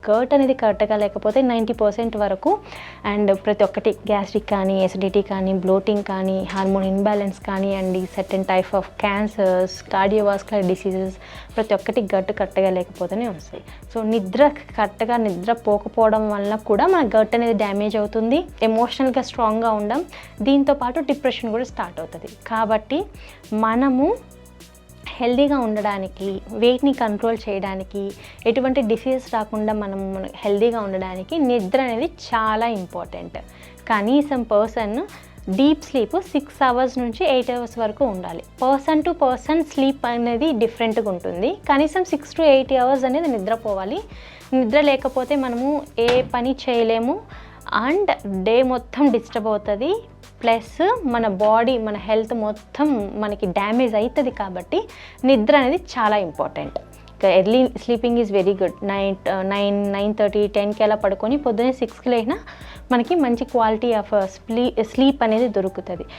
Gut అనేది కరెక్ట్గా లేకపోతే 90% వరకు అండ్ ప్రతి ఒక్కటి గ్యాస్ట్రిక్ కానీ, ఎసిడిటీ కానీ, బ్లోటింగ్ కానీ, హార్మోన్ ఇంబ్యాలెన్స్ కానివ్వండి, certain type of cancers, cardiovascular diseases ప్రతి ఒక్కటి గట్ కరెక్ట్గా లేకపోతేనే వస్తాయి. సో కరెక్ట్గా నిద్ర పోకపోవడం వల్ల కూడా మన గట్ అనేది డ్యామేజ్ అవుతుంది, ఎమోషనల్గా స్ట్రాంగ్గా ఉండం, దీంతోపాటు డిప్రెషన్ కూడా స్టార్ట్ అవుతుంది. కాబట్టి మనము హెల్దీగా ఉండడానికి, వెయిట్ని కంట్రోల్ చేయడానికి, ఎటువంటి డిసీజ్ రాకుండా మనం హెల్దీగా ఉండడానికి నిద్ర అనేది చాలా ఇంపార్టెంట్. కనీసం పర్సన్ డీప్ స్లీప్ 6 అవర్స్ నుంచి 8 అవర్స్ వరకు ఉండాలి. పర్సన్ టు పర్సన్ స్లీప్ అనేది డిఫరెంట్గా ఉంటుంది. కనీసం 6 to 8 అవర్స్ అనేది నిద్రపోవాలి. నిద్ర లేకపోతే మనము ఏ పని చేయలేము అండ్ డే మొత్తం డిస్టర్బ్ అవుతుంది. ప్లస్ మన బాడీ, మన హెల్త్ మొత్తం మనకి డ్యామేజ్ అవుతుంది. కాబట్టి నిద్ర అనేది చాలా important. Early sleeping is very good. 9:30, 10కి అలా పడుకొని పొద్దున్నే 6కి లేనా మనకి మంచి క్వాలిటీ ఆఫ్ స్లీప్ అనేది దొరుకుతుంది.